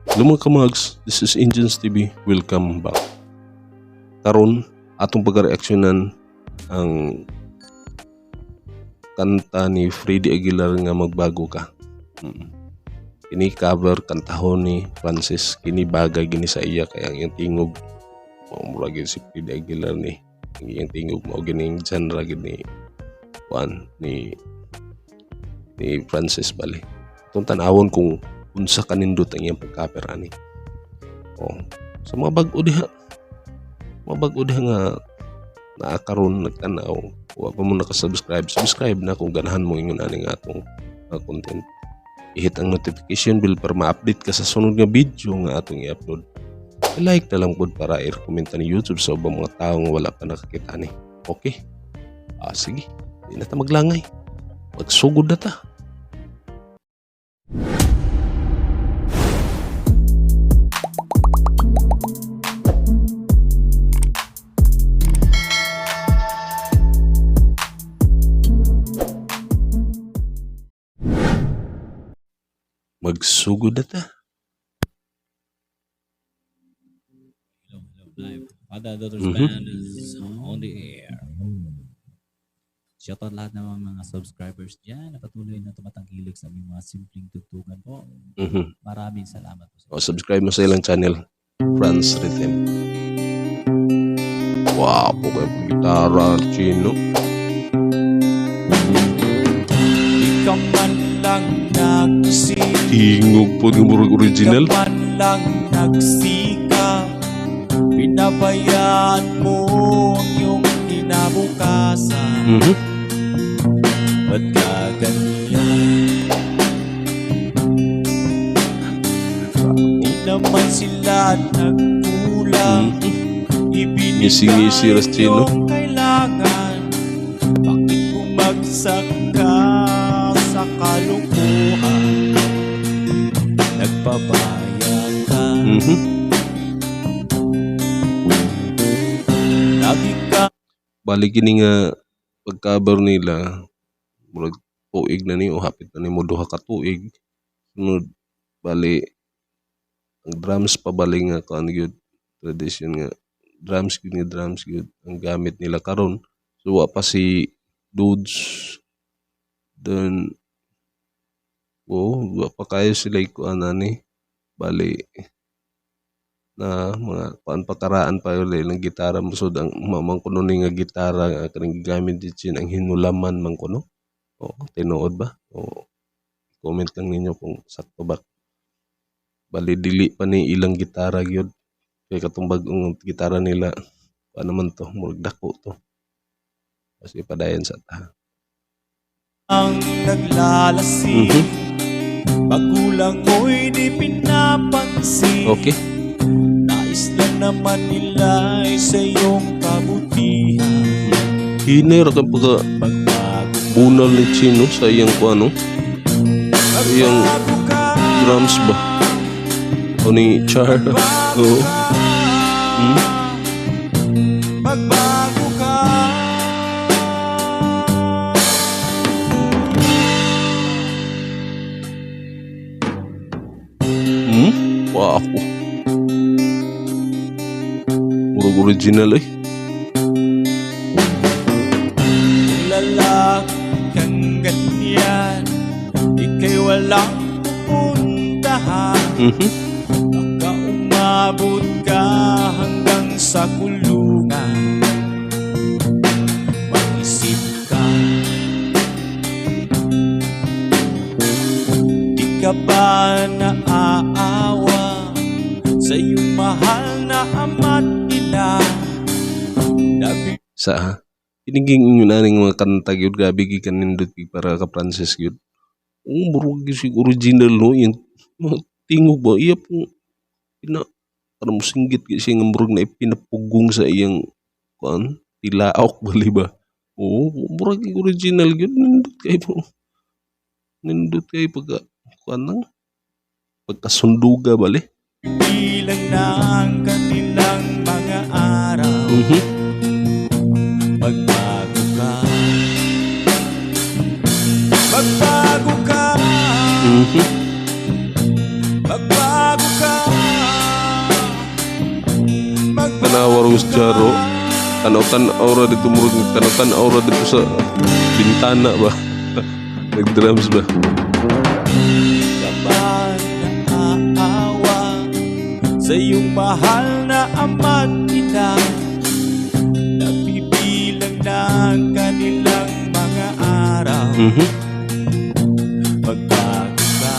Hello mga kamags, this is Indians TV. Welcome back. Karon atong pagreaksyonan ang kanta ni Freddy Aguilar nga Magbago Ka. Kini cover kantahon ni Francis. Kini bagay gini sa iya kaya ang iyang tingog mao gid si Freddy Aguilar ni. Ang iyang tingog mao gining genre gini ni Francis bali. Itong tanawon kung unsa kanindot ang iyang pagkaper ani. Sa mga bag-o diha nga naakaron nagtanaw, wa pa mo subscribe na kung ganahan mo ingon ani nga atong content. I-hit ang notification bell para ma-update ka sa sunod nga video nga atong i-upload. I-like na lang pod para i-comment ni YouTube sa ubang mga tao nga wala pa nakakita ni. Okay? Sige. Di na ta maglangay. Magsugod na ta. Magsugod na ta. Hello, live. Father Daughter's Band is on the air. Shoutout lahat ng mga subscribers dyan na patuloy na tumatangkilik sa aming mga simpleng tugtugan po. Maraming salamat po. Subscribe mo sa ilang channel, Franz Rhythm. Wow, po kayo gitara, Chino. Ikaw man lang nagsisikap, Tingog po yung murag original. ikaw man lang nagsikap, pinabayaan mo ang iyong kinabukasan. Ba't ka ganyan? Di naman sila nagkulang, Ngisi-ngisi, ibinigay Rastino. yung kailangan. Bakit bumagsak ka sa kalukuhan? Nagpabayag ka, lagi ka Balik ini nga pagkabar nila, murag tuig na ni o hapit na ni mo duha ka tuig. Sunod bali ang drums pa bali nga kan gyud tradition nga drums gyud ang gamit nila karon. So wa pa si dudes then wa pa kayo sila ikuan ani bali na mga pakaraan pa yun ng gitara mo. So ang mamang kuno ni nga gitara nga kaning gamit din ang hinulaman man kuno. Tinuod ba? Comment lang ninyo kung sakto ba. Bali dili pa ni ilang gitara gyud. Kay katong bag-ong gitara nila pa naman to, murag dako to. Kasi padayon sa ta. ang naglalasing, magulang mo'y di pinapansin. Okay. Nais lang naman nila ay sa iyong kabutihan. Hiner ka pagka Magbago bunal ni Chino sa iyang kuano, iyang ka, drums ba? O ni Char. Oo. magbago ka. Wow. Murag original eh. Kung lalaki kang ganyan, ika'y walang pupuntahan. Baka umabot ka hanggang sa kulungan. Mag-isip ka, di ka ba naaawa sa iyong mahal na ama't ina? Sa piniging yun aning mga kanta gyud gabi gi kanindot para ka Francis gyud. Murag gyud sig original no yung mga tingog ba iya po para musinggit gyud siya nga murag na ipinapugong sa iyang kuan tilaok bali ba. Murag gyud original gyud nindot kay pagka kuan nang pagkasunduga bali. Bilang na ang kanilang mga araw. Magbago ka, magbago ka. magbago ka. Tanawar ko sa Charo. Tanaw-tanaw ra dito murag tanaw-tanaw ra dito sa bintana ba. Nag-drums ba? Ka ba naaawa sa iyong mahal na ama't ina? Nabibilang ng kanilang mga araw. Magbago ka.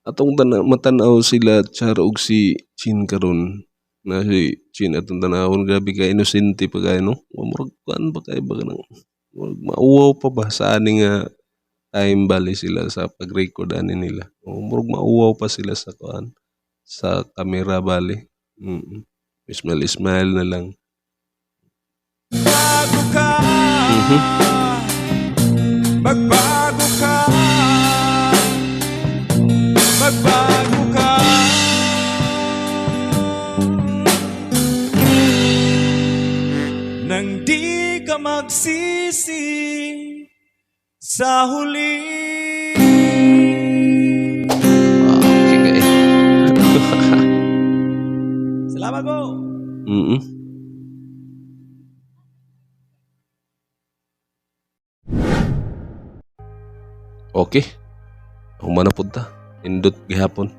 Atong matanaw sila Charo ug si Chin karon. Na si Chin atong tanawon grabe ka inosente pa kay no. Murag kuan ba kay ba nang mauwaw pa ba sa ani nga time bali sila sa pag-record ani nila. Murag mauwaw pa sila sa kuan sa camera bali. Smile na lang. Magbago ka. Magbago ka. Magbago ka. Nang di ka magsisi sa huli. Okay kay. Salamat po. Okay. Ako man na punta. Nindot gihapon.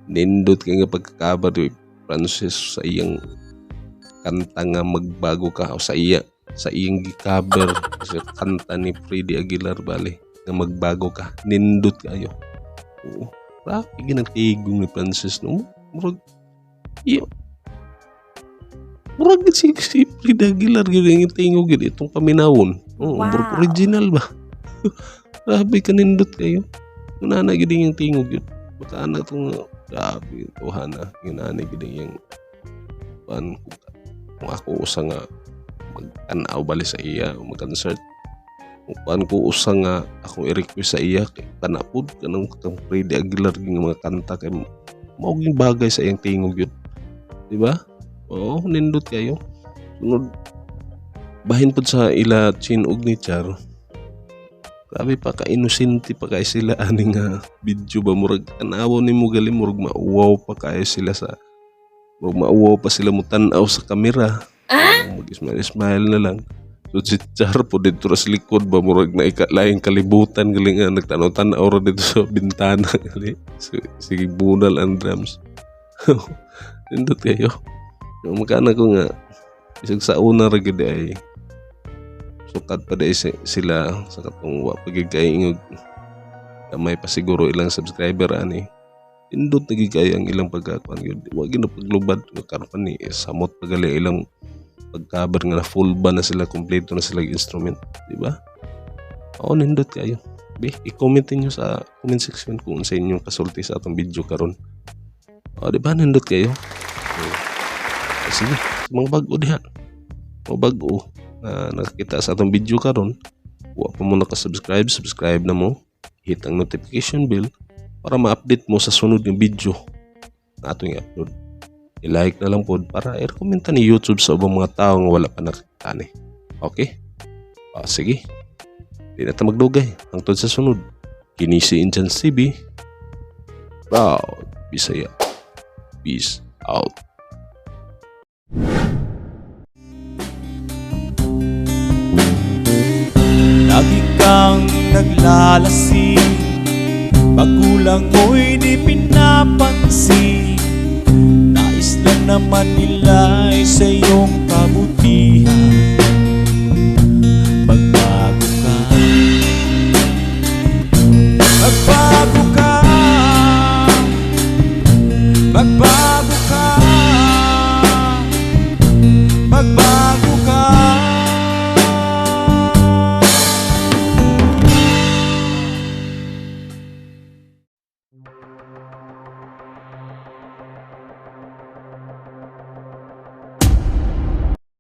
Nindot kay nga pagkakabar ni Francis sa iyang kanta nga magbago ka o sa iyang gikaber sa kanta ni Freddy Aguilar bali nga magbago ka. Nindot kayo. Oo. Grabe ginagtigong ni Francis no. Murag iyo. Murag si Freddy Aguilar gyud nga tingog gyud itong paminawon. Oo, murag original ba? Grabe ka nindot kayo. Una na gid yung tingog yun. Baka na itong grabe tuhan na. Ginani gid yung kung ako usa nga magtanaw bali sa iya o mag-concert. Kung ko usa nga akong i-request sa iya kay kanapod kanang Freddy Aguilar yung mga kanta kay mauging bagay sa iyang tingog yun. Diba? Oo, nindot kayo. Sunod bahin pod sa ila Chin ug ni Char. Grabe pa ka inosente pa kay sila ani nga video ba murag tanaw nimo gali murag mauwaw pa kay sila sa murag mauwaw pa sila mo tan-aw sa kamera. Mag-smile na lang. So si Char po dito sa likod ba murag na ikalaing kalibutan gali nga nagtanaw-tanaw ra dito sa bintana gali. Sige bunal ang drums. Nindot kayo. Magkana ko nga isag sa una ra gid ay sukat pa dahil sila sa katong pagigayingog may pa siguro ilang subscriber ani indot nagigay ang ilang pagkakuan yun wag na paglubad karon ni samot pagali ilang pagcover nga na full band na sila kompleto na sila instrument di ba nindot kayo i-comment niyo sa comment section kung sa inyong kasulti sa atong video karon di ba nindot kayo sige mga bago diha mga bago na nakakita sa atong video karon wa pa mo subscribe na mo hit ang notification bell para ma-update mo sa sunod ng video na atong i-upload i-like na lang pod para i-recommenda ni YouTube sa ubang mga tao nga wala pa nakakita ni okay sige di na ta magdugay hangtod sa sunod kini si Inchans TV proud Bisaya peace out. Lagi kang naglalasing, magulang mo'y di pinapansin. Nais lang naman nila ay sa iyong kabutihan. Magbago ka, magbago ka, magbago